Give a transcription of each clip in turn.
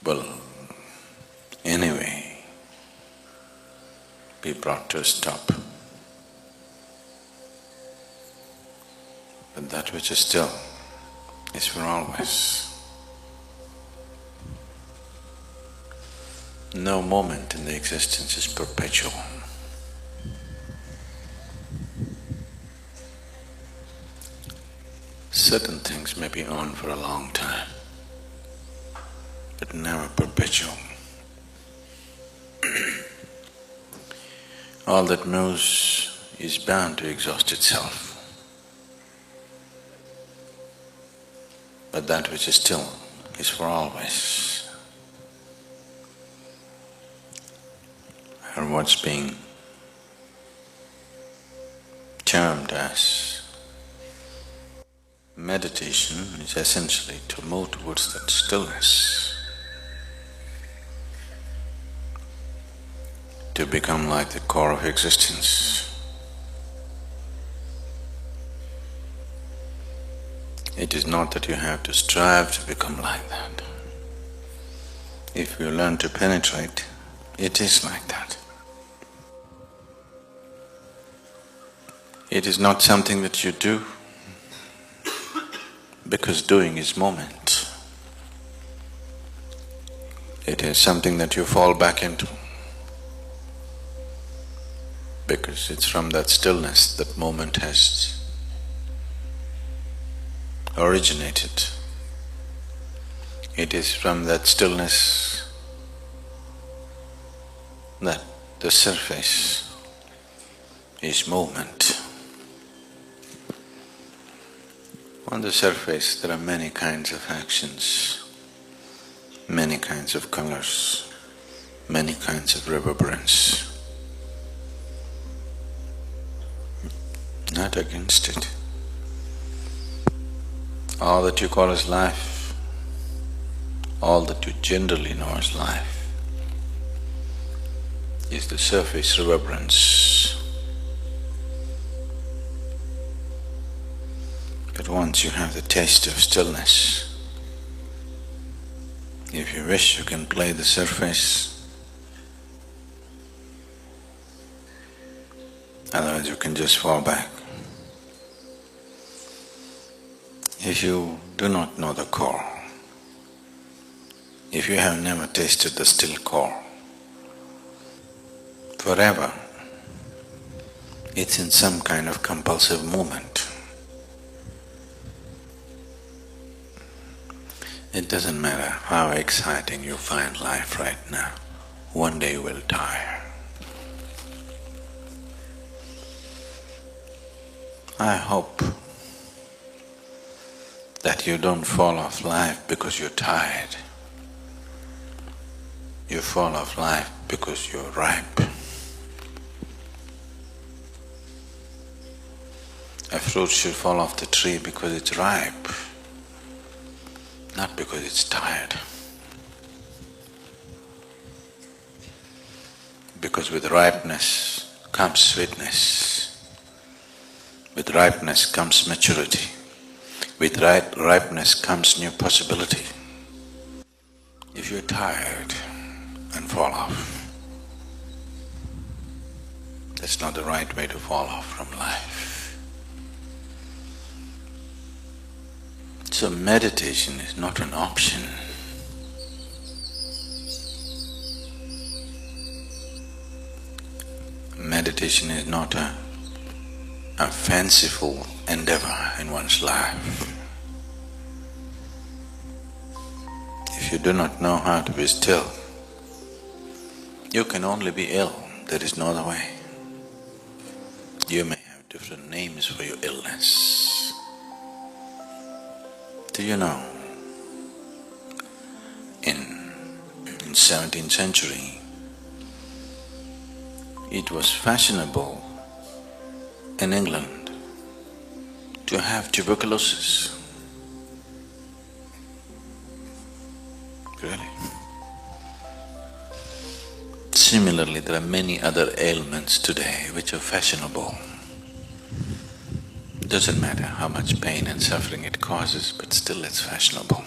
will anyway be brought to a stop. But that which is still is for always. No moment in the existence is perpetual. Certain things may be on for a long time, but never perpetual. All that moves is bound to exhaust itself. But that which is still is for always. And what's being termed as meditation is essentially to move towards that stillness, to become like the core of existence. It is not that you have to strive to become like that. If you learn to penetrate, it is like that. It is not something that you do, because doing is moment. It is something that you fall back into, because it's from that stillness that moment has originated. It is from that stillness that the surface is movement. On the surface there are many kinds of actions, many kinds of colors, many kinds of reverberance. Not against it. All that you call as life, all that you generally know as life, is the surface reverberance. But once you have the taste of stillness, if you wish, you can play the surface. Otherwise you can just fall back. If you do not know the core, if you have never tasted the still core, forever it's in some kind of compulsive movement. It doesn't matter how exciting you find life right now, one day you will tire. I hope that you don't fall off life because you're tired. You fall off life because you're ripe. A fruit should fall off the tree because it's ripe, not because it's tired. Because with ripeness comes sweetness. With ripeness comes maturity. With ripeness comes new possibility. If you're tired and fall off, that's not the right way to fall off from life. So meditation is not an option. Meditation is not a fanciful endeavor in one's life. If you do not know how to be still, you can only be ill, there is no other way. You may have different names for your illness. Do you know, in 17th century, it was fashionable in England to have tuberculosis. Really? Similarly, there are many other ailments today which are fashionable. Doesn't matter how much pain and suffering it causes, but still it's fashionable.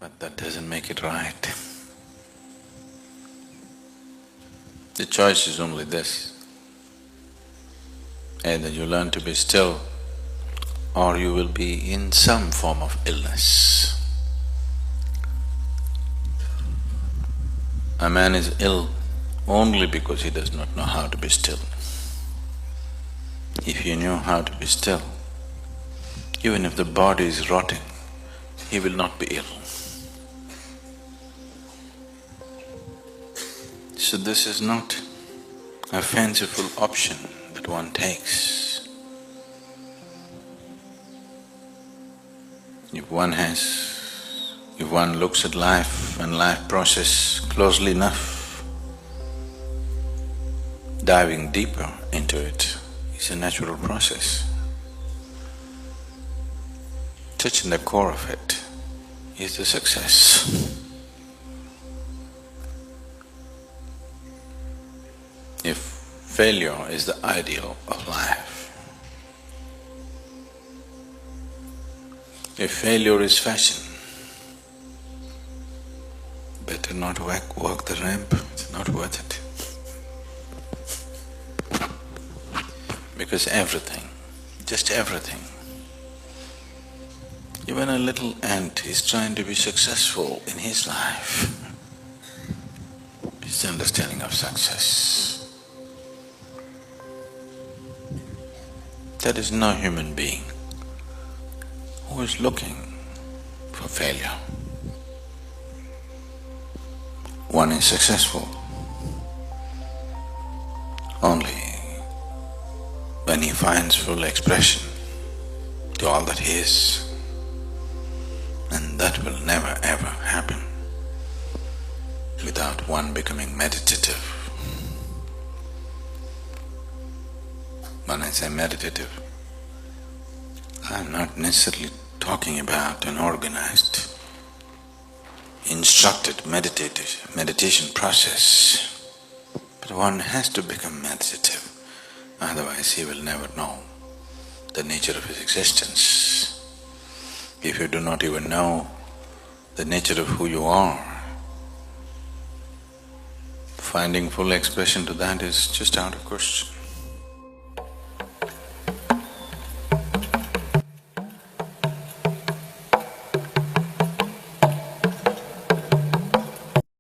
But that doesn't make it right. The choice is only this: either you learn to be still or you will be in some form of illness. A man is ill only because he does not know how to be still. If he knew how to be still, even if the body is rotting, he will not be ill. So this is not a fanciful option that one takes. If one looks at life and life process closely enough, diving deeper into it is a natural process. Touching the core of it is the success. If failure is the ideal of life, if failure is fashion, better not walk the ramp, it's not worth it. Because everything, just everything, even a little ant is trying to be successful in his life. His understanding of success. There is no human being who is looking for failure. One is successful only when he finds full expression to all that he is, and that will never ever happen without one becoming meditative. When I say meditative, I'm not necessarily talking about an organized, instructed meditation process, but one has to become meditative, otherwise he will never know the nature of his existence. If you do not even know the nature of who you are, finding full expression to that is just out of question.